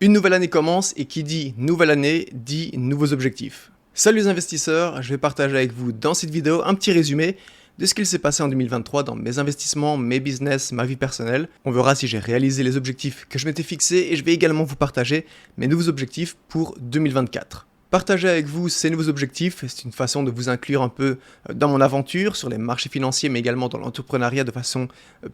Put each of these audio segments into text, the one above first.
Une nouvelle année commence et qui dit nouvelle année dit nouveaux objectifs. Salut les investisseurs, je vais partager avec vous dans cette vidéo un petit résumé de ce qu'il s'est passé en 2023 dans mes investissements, mes business, ma vie personnelle. On verra si j'ai réalisé les objectifs que je m'étais fixés et je vais également vous partager mes nouveaux objectifs pour 2024. Partager avec vous ces nouveaux objectifs, c'est une façon de vous inclure un peu dans mon aventure sur les marchés financiers mais également dans l'entrepreneuriat de façon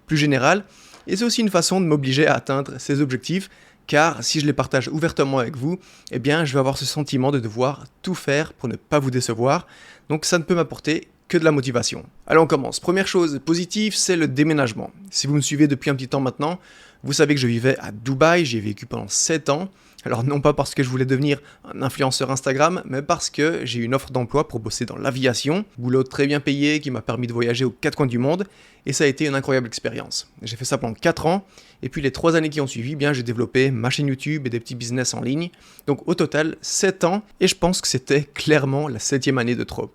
plus générale. Et c'est aussi une façon de m'obliger à atteindre ces objectifs. Car si je les partage ouvertement avec vous, eh bien je vais avoir ce sentiment de devoir tout faire pour ne pas vous décevoir. Donc ça ne peut m'apporter que de la motivation. Allez, on commence. Première chose positive, c'est le déménagement. Si vous me suivez depuis un petit temps maintenant, vous savez que je vivais à Dubaï, j'y ai vécu pendant 7 ans. Alors non pas parce que je voulais devenir un influenceur Instagram, mais parce que j'ai eu une offre d'emploi pour bosser dans l'aviation, boulot très bien payé qui m'a permis de voyager aux 4 coins du monde, et ça a été une incroyable expérience. J'ai fait ça pendant 4 ans, et puis les 3 années qui ont suivi, bien j'ai développé ma chaîne YouTube et des petits business en ligne, donc au total 7 ans, et je pense que c'était clairement la 7e année de trop.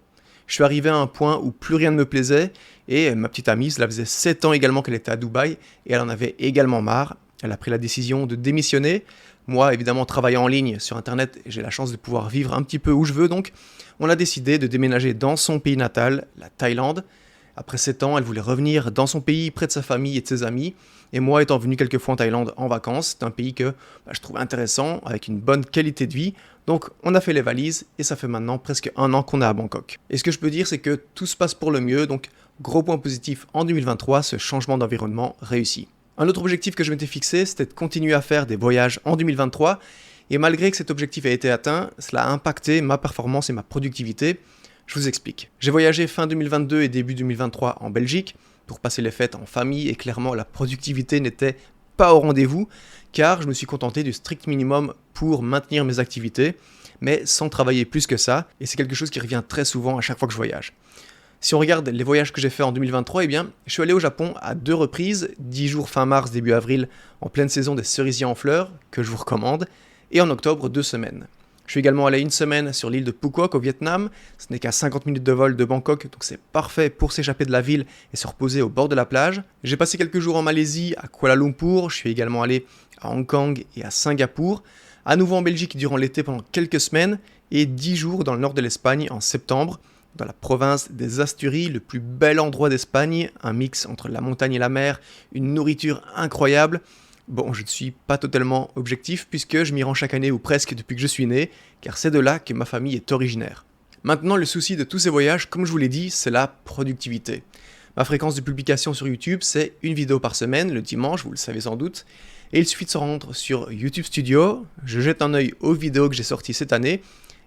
Je suis arrivé à un point où plus rien ne me plaisait, et ma petite amie, cela faisait 7 ans également qu'elle était à Dubaï, et elle en avait également marre. Elle a pris la décision de démissionner. Moi, évidemment, travaillant en ligne sur Internet, j'ai la chance de pouvoir vivre un petit peu où je veux, donc on a décidé de déménager dans son pays natal, la Thaïlande. Après 7 ans, elle voulait revenir dans son pays, près de sa famille et de ses amis. Et moi, étant venu quelques fois en Thaïlande en vacances, c'est un pays que je trouvais intéressant, avec une bonne qualité de vie. Donc on a fait les valises, et ça fait maintenant presque 1 an qu'on est à Bangkok. Et ce que je peux dire, c'est que tout se passe pour le mieux, donc gros point positif en 2023, ce changement d'environnement réussi. Un autre objectif que je m'étais fixé, c'était de continuer à faire des voyages en 2023, et malgré que cet objectif ait été atteint, cela a impacté ma performance et ma productivité. Je vous explique. J'ai voyagé fin 2022 et début 2023 en Belgique pour passer les fêtes en famille, et clairement la productivité n'était pas au rendez-vous, car je me suis contenté du strict minimum pour maintenir mes activités, mais sans travailler plus que ça, et c'est quelque chose qui revient très souvent à chaque fois que je voyage. Si on regarde les voyages que j'ai fait en 2023, eh bien, je suis allé au Japon à 2 reprises, 10 jours fin mars, début avril, en pleine saison des cerisiers en fleurs, que je vous recommande, et en octobre 2 semaines. Je suis également allé 1 semaine sur l'île de Phuoc au Vietnam, ce n'est qu'à 50 minutes de vol de Bangkok, donc c'est parfait pour s'échapper de la ville et se reposer au bord de la plage. J'ai passé quelques jours en Malaisie, à Kuala Lumpur, je suis également allé à Hong Kong et à Singapour, à nouveau en Belgique durant l'été pendant quelques semaines, et 10 jours dans le nord de l'Espagne en septembre, dans la province des Asturies, le plus bel endroit d'Espagne, un mix entre la montagne et la mer, une nourriture incroyable. Bon, je ne suis pas totalement objectif puisque je m'y rends chaque année ou presque depuis que je suis né, car c'est de là que ma famille est originaire. Maintenant, le souci de tous ces voyages, comme je vous l'ai dit, c'est la productivité. Ma fréquence de publication sur YouTube, c'est 1 vidéo par semaine, le dimanche, vous le savez sans doute, et il suffit de se rendre sur YouTube Studio, je jette un œil aux vidéos que j'ai sorties cette année,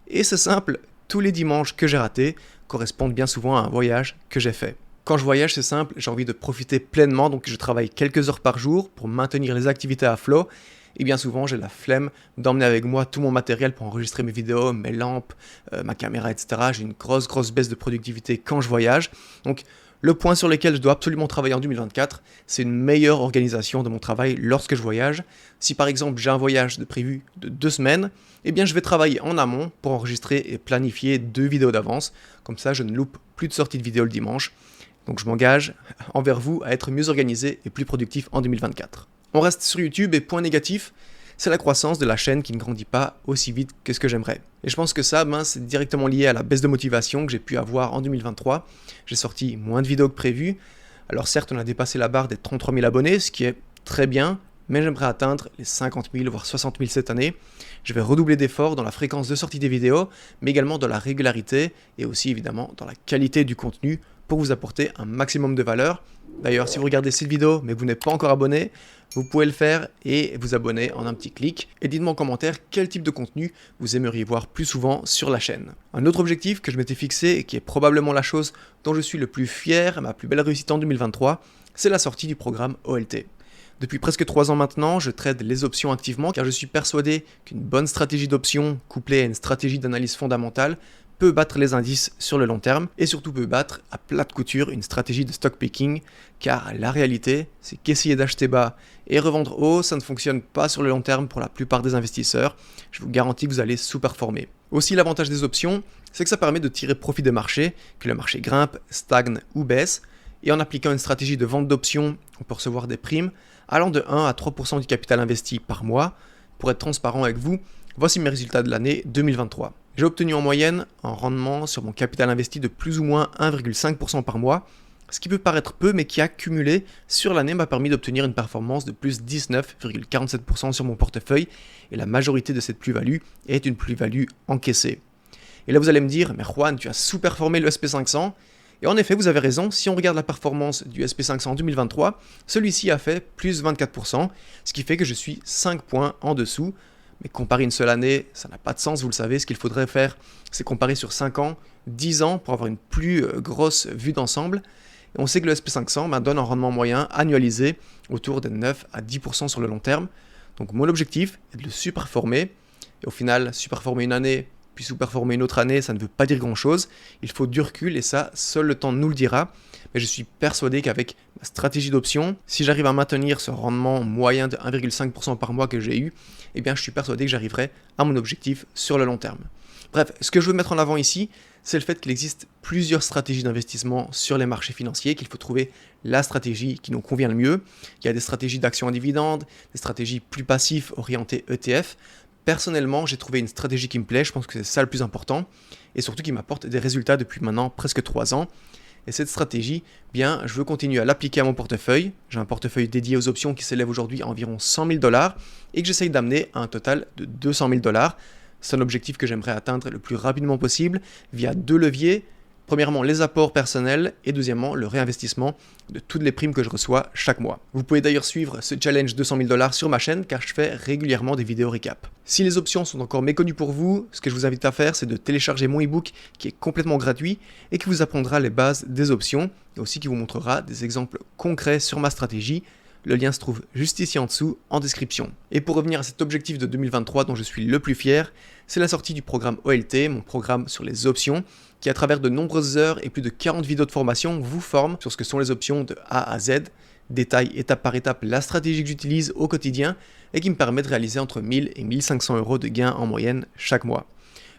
et c'est simple, tous les dimanches que j'ai ratés correspondent bien souvent à un voyage que j'ai fait. Quand je voyage, c'est simple, j'ai envie de profiter pleinement, donc je travaille quelques heures par jour pour maintenir les activités à flot, et bien souvent j'ai la flemme d'emmener avec moi tout mon matériel pour enregistrer mes vidéos, mes lampes, ma caméra, etc. J'ai une grosse baisse de productivité quand je voyage, donc le point sur lequel je dois absolument travailler en 2024, c'est une meilleure organisation de mon travail lorsque je voyage. Si par exemple j'ai un voyage de prévu de 2 semaines, eh bien je vais travailler en amont pour enregistrer et planifier 2 vidéos d'avance, comme ça je ne loupe plus de sortie de vidéo le dimanche. Donc je m'engage envers vous à être mieux organisé et plus productif en 2024. On reste sur YouTube et point négatif, c'est la croissance de la chaîne qui ne grandit pas aussi vite que ce que j'aimerais. Et je pense que ça, c'est directement lié à la baisse de motivation que j'ai pu avoir en 2023. J'ai sorti moins de vidéos que prévu. Alors certes, on a dépassé la barre des 33 000 abonnés, ce qui est très bien, mais j'aimerais atteindre les 50 000, voire 60 000 cette année. Je vais redoubler d'efforts dans la fréquence de sortie des vidéos, mais également dans la régularité et aussi évidemment dans la qualité du contenu pour vous apporter un maximum de valeur. D'ailleurs, si vous regardez cette vidéo mais vous n'êtes pas encore abonné, vous pouvez le faire et vous abonner en un petit clic. Et dites-moi en commentaire quel type de contenu vous aimeriez voir plus souvent sur la chaîne. Un autre objectif que je m'étais fixé et qui est probablement la chose dont je suis le plus fier, ma plus belle réussite en 2023, c'est la sortie du programme OLT. Depuis presque 3 ans maintenant, je trade les options activement car je suis persuadé qu'une bonne stratégie d'options couplée à une stratégie d'analyse fondamentale peut battre les indices sur le long terme et surtout peut battre à plate couture une stratégie de stock picking, car la réalité, c'est qu'essayer d'acheter bas et revendre haut, ça ne fonctionne pas sur le long terme pour la plupart des investisseurs. Je vous garantis que vous allez sous-performer. Aussi, l'avantage des options, c'est que ça permet de tirer profit des marchés, que le marché grimpe, stagne ou baisse, et en appliquant une stratégie de vente d'options, on peut recevoir des primes allant de 1 à 3% du capital investi par mois, Pour être transparent avec vous, voici mes résultats de l'année 2023. J'ai obtenu en moyenne un rendement sur mon capital investi de plus ou moins 1,5% par mois, ce qui peut paraître peu mais qui accumulé sur l'année m'a permis d'obtenir une performance de plus 19,47% sur mon portefeuille et la majorité de cette plus-value est une plus-value encaissée. Et là vous allez me dire, mais Juan, tu as sous-performé le SP500. Et en effet, vous avez raison, si on regarde la performance du SP500 en 2023, celui-ci a fait plus 24%, ce qui fait que je suis 5 points en dessous. Mais comparer une seule année, ça n'a pas de sens, vous le savez. Ce qu'il faudrait faire, c'est comparer sur 5 ans, 10 ans pour avoir une plus grosse vue d'ensemble. Et on sait que le SP500 donne un rendement moyen annualisé autour de 9 à 10% sur le long terme. Donc mon objectif est de le surperformer. Et au final, surperformer une année, puis sous-performer une autre année, ça ne veut pas dire grand-chose. Il faut du recul et ça, seul le temps nous le dira. Mais je suis persuadé qu'avec ma stratégie d'option, si j'arrive à maintenir ce rendement moyen de 1,5% par mois que j'ai eu, eh bien je suis persuadé que j'arriverai à mon objectif sur le long terme. Bref, ce que je veux mettre en avant ici, c'est le fait qu'il existe plusieurs stratégies d'investissement sur les marchés financiers, qu'il faut trouver la stratégie qui nous convient le mieux. Il y a des stratégies d'action à dividendes, des stratégies plus passives orientées ETF. Personnellement, j'ai trouvé une stratégie qui me plaît, je pense que c'est ça le plus important, et surtout qui m'apporte des résultats depuis maintenant presque 3 ans. Et cette stratégie, bien, je veux continuer à l'appliquer à mon portefeuille. J'ai un portefeuille dédié aux options qui s'élève aujourd'hui à environ 100 000 $ et que j'essaye d'amener à un total de 200 000 $. C'est un objectif que j'aimerais atteindre le plus rapidement possible via 2 leviers. Premièrement, les apports personnels et deuxièmement, le réinvestissement de toutes les primes que je reçois chaque mois. Vous pouvez d'ailleurs suivre ce challenge 200 000 $ sur ma chaîne car je fais régulièrement des vidéos récap. Si les options sont encore méconnues pour vous, ce que je vous invite à faire, c'est de télécharger mon e-book qui est complètement gratuit et qui vous apprendra les bases des options et aussi qui vous montrera des exemples concrets sur ma stratégie. Le lien se trouve juste ici en dessous, en description. Et pour revenir à cet objectif de 2023 dont je suis le plus fier, c'est la sortie du programme OLT, mon programme sur les options, qui à travers de nombreuses heures et plus de 40 vidéos de formation vous forme sur ce que sont les options de A à Z, détaille étape par étape la stratégie que j'utilise au quotidien et qui me permet de réaliser entre 1000 et 1500 € de gains en moyenne chaque mois.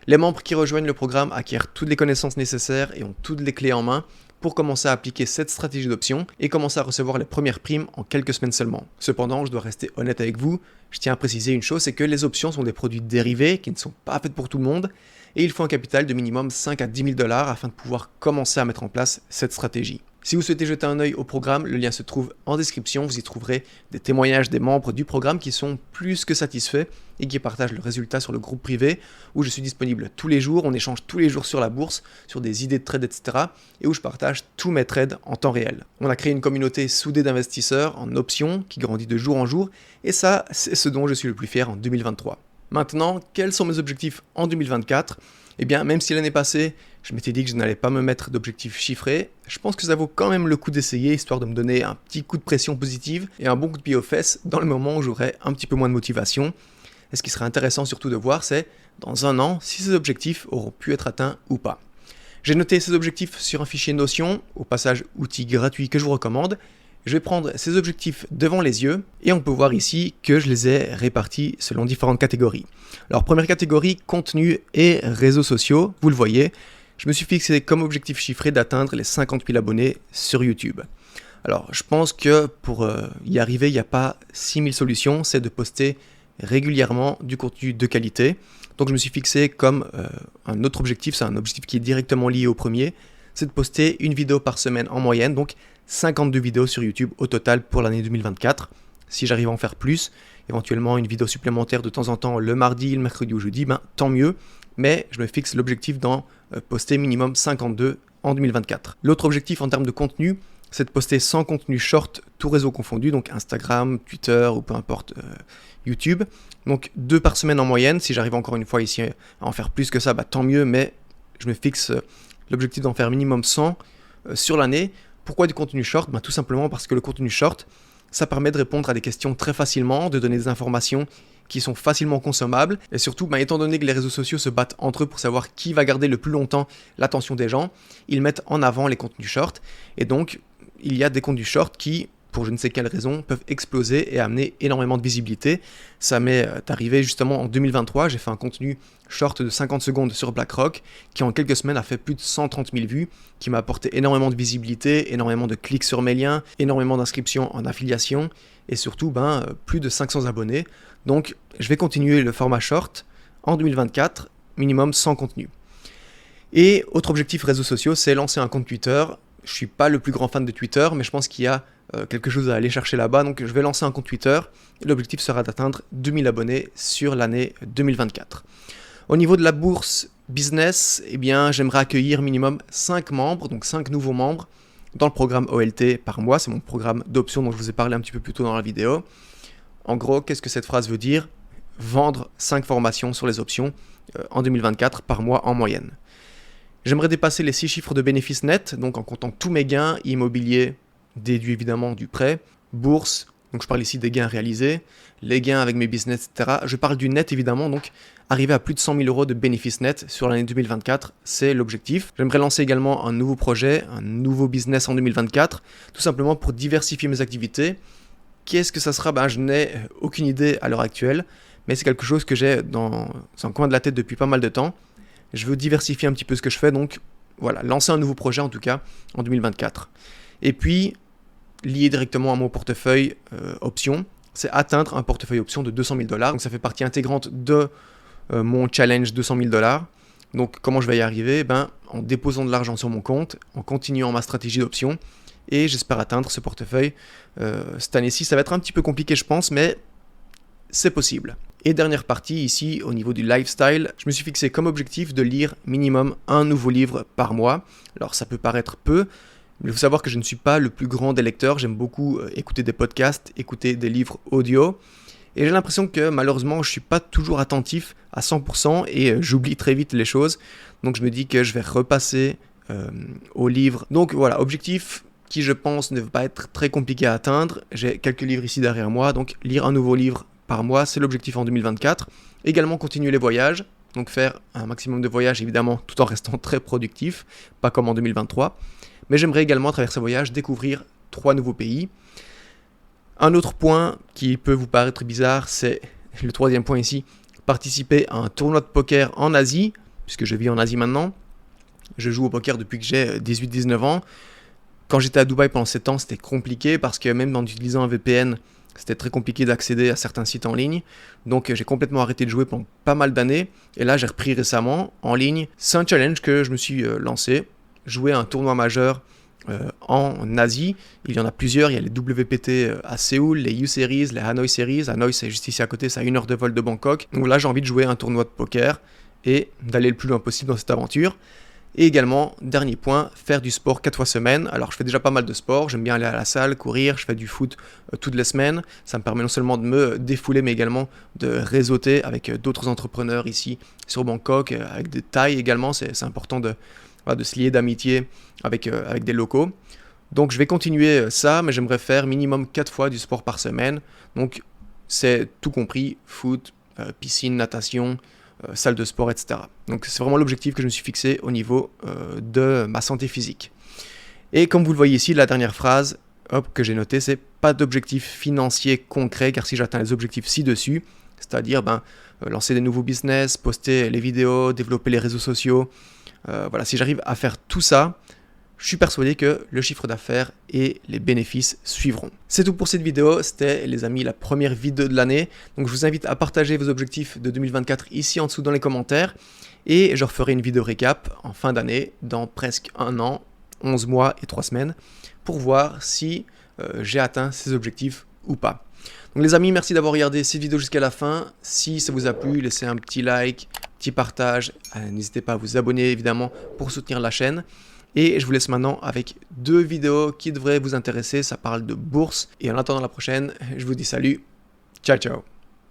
Les membres qui rejoignent le programme acquièrent toutes les connaissances nécessaires et ont toutes les clés en main pour commencer à appliquer cette stratégie d'option et commencer à recevoir les premières primes en quelques semaines seulement. Cependant, je dois rester honnête avec vous, je tiens à préciser une chose, c'est que les options sont des produits dérivés qui ne sont pas faits pour tout le monde et il faut un capital de minimum 5 à 10 000 $ afin de pouvoir commencer à mettre en place cette stratégie. Si vous souhaitez jeter un œil au programme, le lien se trouve en description, vous y trouverez des témoignages des membres du programme qui sont plus que satisfaits et qui partagent le résultat sur le groupe privé où je suis disponible tous les jours, on échange tous les jours sur la bourse, sur des idées de trade, etc. et où je partage tous mes trades en temps réel. On a créé une communauté soudée d'investisseurs en options qui grandit de jour en jour et ça, c'est ce dont je suis le plus fier en 2023. Maintenant, quels sont mes objectifs en 2024 ? Eh bien, même si l'année passée, je m'étais dit que je n'allais pas me mettre d'objectifs chiffrés, je pense que ça vaut quand même le coup d'essayer, histoire de me donner un petit coup de pression positive et un bon coup de pied aux fesses dans le moment où j'aurai un petit peu moins de motivation. Et ce qui serait intéressant surtout de voir, c'est dans un an, si ces objectifs auront pu être atteints ou pas. J'ai noté ces objectifs sur un fichier Notion, au passage outil gratuit que je vous recommande. Je vais prendre ces objectifs devant les yeux et on peut voir ici que je les ai répartis selon différentes catégories. Alors première catégorie, contenu et réseaux sociaux, vous le voyez, je me suis fixé comme objectif chiffré d'atteindre les 50 000 abonnés sur YouTube. Alors je pense que pour y arriver, il n'y a pas 6000 solutions, c'est de poster régulièrement du contenu de qualité. Donc je me suis fixé comme un autre objectif, c'est un objectif qui est directement lié au premier, c'est de poster une vidéo par semaine en moyenne, donc 52 vidéos sur YouTube au total pour l'année 2024. Si j'arrive à en faire plus, éventuellement une vidéo supplémentaire de temps en temps le mardi, le mercredi ou jeudi, tant mieux. Mais je me fixe l'objectif d'en poster minimum 52 en 2024. L'autre objectif en termes de contenu, c'est de poster 100 contenus short, tout réseau confondu, donc Instagram, Twitter ou peu importe YouTube. Donc 2 par semaine en moyenne. Si j'arrive encore une fois ici à en faire plus que ça, tant mieux. Mais je me fixe l'objectif d'en faire minimum 100 sur l'année. Pourquoi du contenu short ? Tout simplement parce que le contenu short, ça permet de répondre à des questions très facilement, de donner des informations qui sont facilement consommables. Et surtout, étant donné que les réseaux sociaux se battent entre eux pour savoir qui va garder le plus longtemps l'attention des gens, ils mettent en avant les contenus short. Et donc, il y a des contenus short qui, pour je ne sais quelle raison, peuvent exploser et amener énormément de visibilité. Ça m'est arrivé justement en 2023, j'ai fait un contenu short de 50 secondes sur BlackRock qui en quelques semaines a fait plus de 130 000 vues, qui m'a apporté énormément de visibilité, énormément de clics sur mes liens, énormément d'inscriptions en affiliation et surtout plus de 500 abonnés. Donc je vais continuer le format short en 2024, minimum 100 contenus. Et autre objectif réseaux sociaux, c'est lancer un compte Twitter. Je suis pas le plus grand fan de Twitter, mais je pense qu'il y a quelque chose à aller chercher là-bas. Donc je vais lancer un compte Twitter. L'objectif sera d'atteindre 2000 abonnés sur l'année 2024. Au niveau de la bourse business, eh bien, j'aimerais accueillir minimum 5 membres, donc 5 nouveaux membres dans le programme OLT par mois. C'est mon programme d'options dont je vous ai parlé un petit peu plus tôt dans la vidéo. En gros, qu'est-ce que cette phrase veut dire? Vendre 5 formations sur les options en 2024 par mois en moyenne. J'aimerais dépasser les 6 chiffres de bénéfices nets, donc en comptant tous mes gains, immobilier, déduit évidemment du prêt, bourse, donc je parle ici des gains réalisés, les gains avec mes business, etc. Je parle du net évidemment, donc arriver à plus de 100 000 euros de bénéfices nets sur l'année 2024, c'est l'objectif. J'aimerais lancer également un nouveau projet, un nouveau business en 2024, tout simplement pour diversifier mes activités. Qu'est-ce que ça sera? Je n'ai aucune idée à l'heure actuelle, mais c'est quelque chose que j'ai dans un coin de la tête depuis pas mal de temps. Je veux diversifier un petit peu ce que je fais, donc voilà, lancer un nouveau projet en tout cas en 2024. Et puis, lié directement à mon portefeuille options, c'est atteindre un portefeuille options de 200 000 $. Donc ça fait partie intégrante de mon challenge 200 000 $. Donc comment je vais y arriver? En déposant de l'argent sur mon compte, en continuant ma stratégie d'options, et j'espère atteindre ce portefeuille cette année-ci. Ça va être un petit peu compliqué je pense, mais c'est possible. Et dernière partie ici, au niveau du lifestyle, je me suis fixé comme objectif de lire minimum un nouveau livre par mois. Alors ça peut paraître peu, mais il faut savoir que je ne suis pas le plus grand des lecteurs. J'aime beaucoup écouter des podcasts, écouter des livres audio. Et j'ai l'impression que malheureusement, je ne suis pas toujours attentif à 100% et j'oublie très vite les choses. Donc je me dis que je vais repasser au livre. Donc voilà, objectif qui je pense ne va pas être très compliqué à atteindre. J'ai quelques livres ici derrière moi, donc lire un nouveau livre par mois, c'est l'objectif en 2024. Également continuer les voyages, donc faire un maximum de voyages évidemment tout en restant très productif, pas comme en 2023. Mais j'aimerais également à travers ces voyages découvrir 3 nouveaux pays. Un autre point qui peut vous paraître bizarre, c'est le 3e point ici, participer à un tournoi de poker en Asie, puisque je vis en Asie maintenant. Je joue au poker depuis que j'ai 18-19 ans. Quand j'étais à Dubaï pendant 7 ans, c'était compliqué parce que même en utilisant un VPN, c'était très compliqué d'accéder à certains sites en ligne. Donc j'ai complètement arrêté de jouer pendant pas mal d'années. Et là, j'ai repris récemment en ligne. C'est un challenge que je me suis lancé. Jouer à un tournoi majeur en Asie. Il y en a plusieurs. Il y a les WPT à Séoul, les U-Series, les Hanoi Series. Hanoi, c'est juste ici à côté, c'est à 1 heure de vol de Bangkok. Donc là, j'ai envie de jouer à un tournoi de poker et d'aller le plus loin possible dans cette aventure. Et également, dernier point, faire du sport 4 fois semaine. Alors je fais déjà pas mal de sport, j'aime bien aller à la salle, courir, je fais du foot toutes les semaines. Ça me permet non seulement de me défouler, mais également de réseauter avec d'autres entrepreneurs ici sur Bangkok, avec des Thaïs également. C'est important de se lier d'amitié avec des locaux. Donc je vais continuer ça, mais j'aimerais faire minimum 4 fois du sport par semaine. Donc c'est tout compris, foot, piscine, natation, salle de sport, etc. Donc c'est vraiment l'objectif que je me suis fixé au niveau de ma santé physique. Et comme vous le voyez ici, la dernière phrase que j'ai notée, c'est pas d'objectif financier concret, car si j'atteins les objectifs ci-dessus, c'est-à-dire lancer des nouveaux business, poster les vidéos, développer les réseaux sociaux, si j'arrive à faire tout ça, je suis persuadé que le chiffre d'affaires et les bénéfices suivront. C'est tout pour cette vidéo, c'était les amis la première vidéo de l'année. Donc je vous invite à partager vos objectifs de 2024 ici en dessous dans les commentaires. Et je referai une vidéo récap en fin d'année, dans presque 1 an, 11 mois et 3 semaines, pour voir si j'ai atteint ces objectifs ou pas. Donc les amis, merci d'avoir regardé cette vidéo jusqu'à la fin. Si ça vous a plu, laissez un petit like, petit partage. N'hésitez pas à vous abonner évidemment pour soutenir la chaîne. Et je vous laisse maintenant avec 2 vidéos qui devraient vous intéresser. Ça parle de bourse. Et en attendant la prochaine, je vous dis salut. Ciao, ciao.